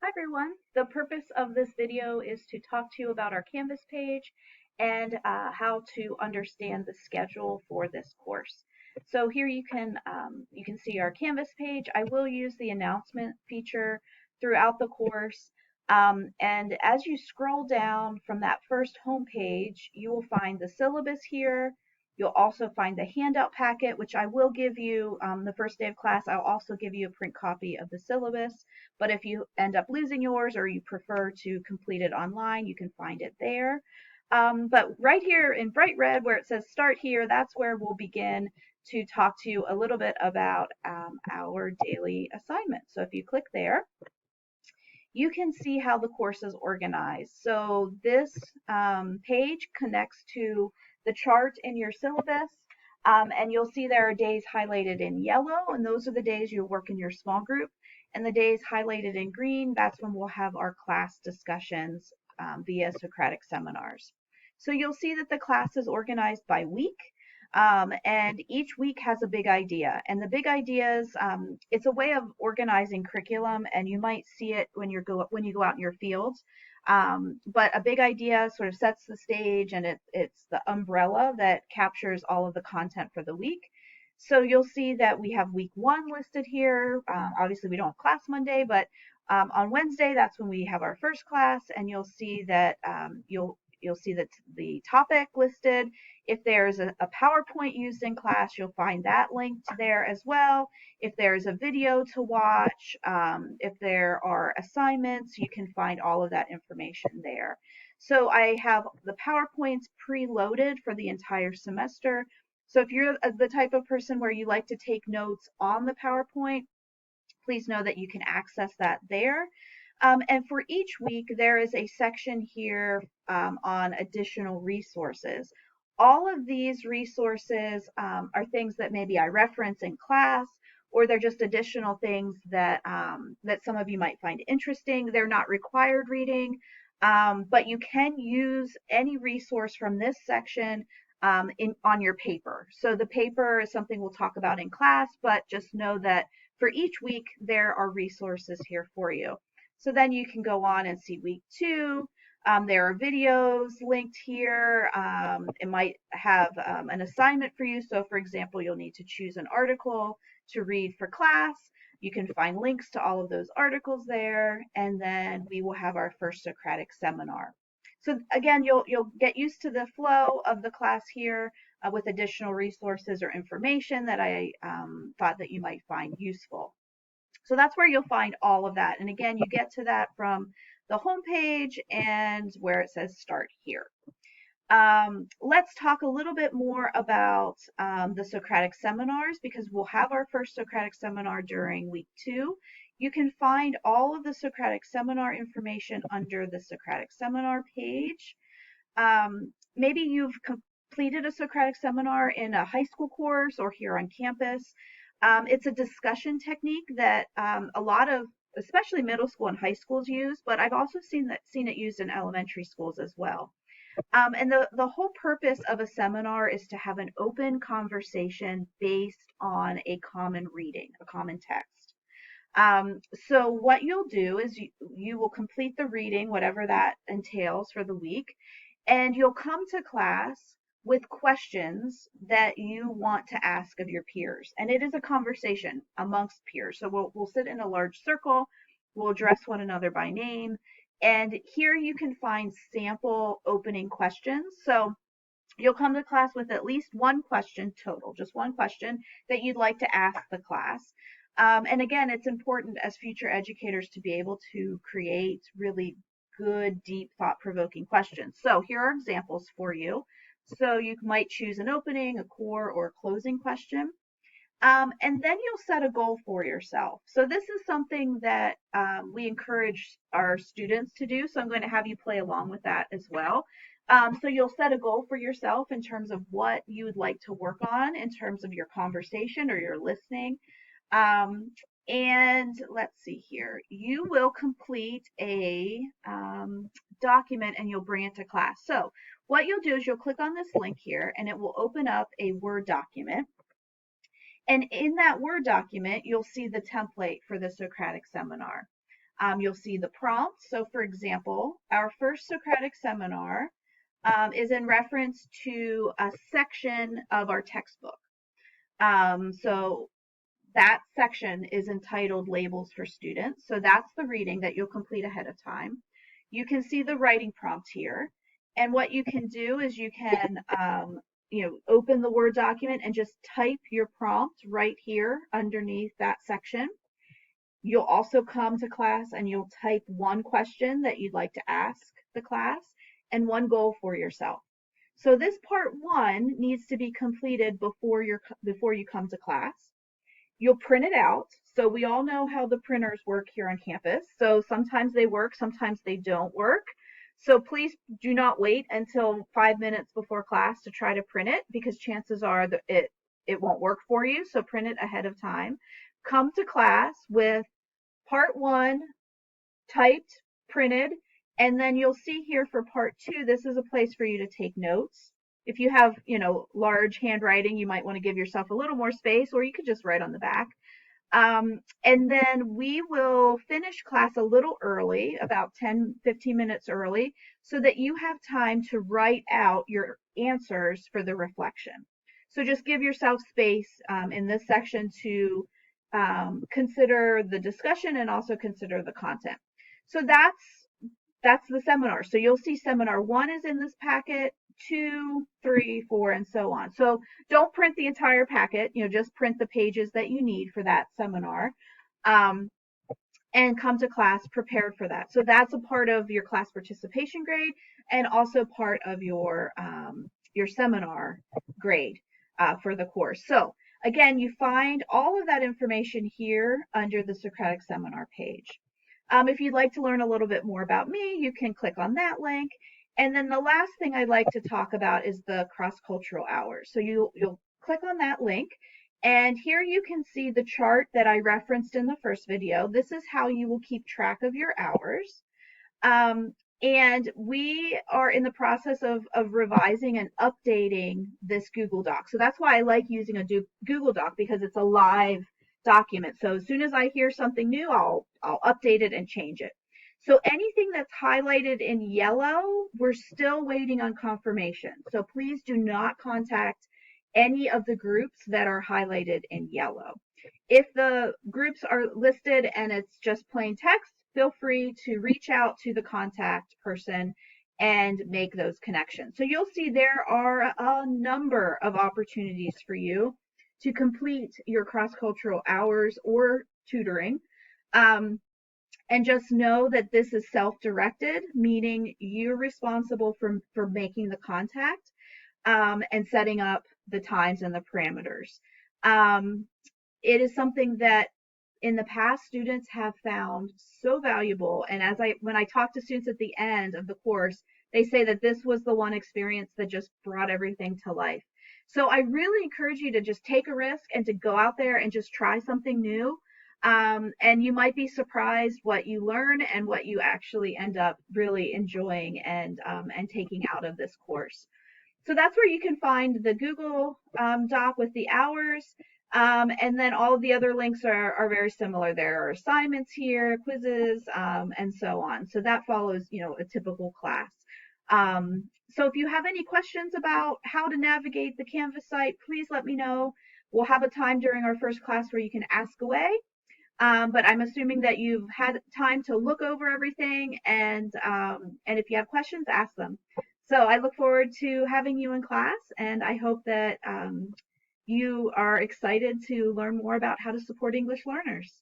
Hi everyone. The purpose of this video is to talk to you about our Canvas page and how to understand the schedule for this course. So here you can see our Canvas page. I will use the announcement feature throughout the course. And as you scroll down from that first home page, you will find the syllabus here. You'll also find the handout packet, which I will give you the first day of class. I'll also give you a print copy of the syllabus. But if you end up losing yours or you prefer to complete it online, you can find it there. But right here in bright red where it says start here, that's where we'll begin to talk to you a little bit about our daily assignment. So if you click there, you can see how the course is organized. So this page connects to the chart in your syllabus, and you'll see there are days highlighted in yellow, and those are the days you'll work in your small group. And the days highlighted in green, that's when we'll have our class discussions via Socratic seminars. So you'll see that the class is organized by week. And each week has a big idea. And the big ideas, it's a way of organizing curriculum, and you might see it when you go out in your fields. But a big idea sort of sets the stage, and it's the umbrella that captures all of the content for the week. So you'll see that we have week 1 listed here. Obviously, we don't have class Monday, but on Wednesday, that's when we have our first class, and you'll see that you'll see that the topic listed. If there's a PowerPoint used in class, you'll find that linked there as well. If there's a video to watch, if there are assignments, you can find all of that information there. So I have the PowerPoints preloaded for the entire semester. So if you're the type of person where you like to take notes on the PowerPoint, please know that you can access that there. And for each week, there is a section here on additional resources. All of these resources are things that maybe I reference in class, or they're just additional things that that some of you might find interesting. They're not required reading, but you can use any resource from this section on your paper. So the paper is something we'll talk about in class, but just know that for each week, there are resources here for you. So then you can go on and see week 2. There are videos linked here. It might have an assignment for you. So for example, you'll need to choose an article to read for class. You can find links to all of those articles there. And then we will have our first Socratic seminar. So again, you'll get used to the flow of the class here with additional resources or information that I thought that you might find useful. So that's where you'll find all of that. And again, you get to that from the home page and where it says start here. Let's talk a little bit more about the Socratic seminars, because we'll have our first Socratic seminar during week 2. You can find all of the Socratic seminar information under the Socratic seminar page. Maybe you've completed a Socratic seminar in a high school course or here on campus. It's a discussion technique that a lot of, especially middle school and high schools use, but I've also seen it used in elementary schools as well. And the whole purpose of a seminar is to have an open conversation based on a common reading, a common text. So what you'll do is you will complete the reading, whatever that entails for the week, and you'll come to class with questions that you want to ask of your peers. And it is a conversation amongst peers. So we'll sit in a large circle, we'll address one another by name, and here you can find sample opening questions. So you'll come to class with at least one question total, just one question that you'd like to ask the class. And again, it's important as future educators to be able to create really good, deep, thought-provoking questions. So here are examples for you. So you might choose an opening, a core, or a closing question. And then you'll set a goal for yourself. So this is something that we encourage our students to do. So I'm going to have you play along with that as well. So you'll set a goal for yourself in terms of what you would like to work on in terms of your conversation or your listening. And let's see here. You will complete a document and you'll bring it to class. So what you'll do is you'll click on this link here and it will open up a Word document. And in that Word document, you'll see the template for the Socratic seminar. You'll see the prompt. So for example, our first Socratic seminar is in reference to a section of our textbook. So that section is entitled Labels for Students. So that's the reading that you'll complete ahead of time. You can see the writing prompt here. And what you can do is you can open the Word document and just type your prompt right here underneath that section. You'll also come to class and you'll type one question that you'd like to ask the class and one goal for yourself. So this part one needs to be completed before you come to class. You'll print it out. So we all know how the printers work here on campus. So sometimes they work, sometimes they don't work. So please do not wait until 5 minutes before class to try to print it, because chances are that it won't work for you. So print it ahead of time. Come to class with part one typed, printed, and then you'll see here for part two, this is a place for you to take notes. If you have, large handwriting, you might want to give yourself a little more space, or you could just write on the back. And then we will finish class a little early, about 10, 15 minutes early, so that you have time to write out your answers for the reflection. So just give yourself space in this section to consider the discussion and also consider the content. So that's the seminar. So you'll see seminar 1 is in this packet, 2, 3, 4, and so on. So don't print the entire packet, just print the pages that you need for that seminar, and come to class prepared for that. So that's a part of your class participation grade and also part of your seminar grade for the course. So again, you find all of that information here under the Socratic Seminar page. If you'd like to learn a little bit more about me, you can click on that link. And then the last thing I'd like to talk about is the cross-cultural hours. So you'll click on that link, and here you can see the chart that I referenced in the first video. This is how you will keep track of your hours. And we are in the process of revising and updating this Google Doc. So that's why I like using a Google Doc, because it's a live document. So as soon as I hear something new, I'll update it and change it. So anything that's highlighted in yellow, we're still waiting on confirmation. So please do not contact any of the groups that are highlighted in yellow. If the groups are listed and it's just plain text, feel free to reach out to the contact person and make those connections. So you'll see there are a number of opportunities for you to complete your cross-cultural hours or tutoring. And just know that this is self-directed, meaning you're responsible for making the contact and setting up the times and the parameters. It is something that in the past students have found so valuable. And when I talk to students at the end of the course, they say that this was the one experience that just brought everything to life. So I really encourage you to just take a risk and to go out there and just try something new. And you might be surprised what you learn and what you actually end up really enjoying and taking out of this course. So that's where you can find the Google Doc with the hours. And then all of the other links are very similar. There are assignments here, quizzes, and so on. So that follows, a typical class. So if you have any questions about how to navigate the Canvas site, please let me know. We'll have a time during our first class where you can ask away. But I'm assuming that you've had time to look over everything, and if you have questions, ask them. So I look forward to having you in class, and I hope that you are excited to learn more about how to support English learners.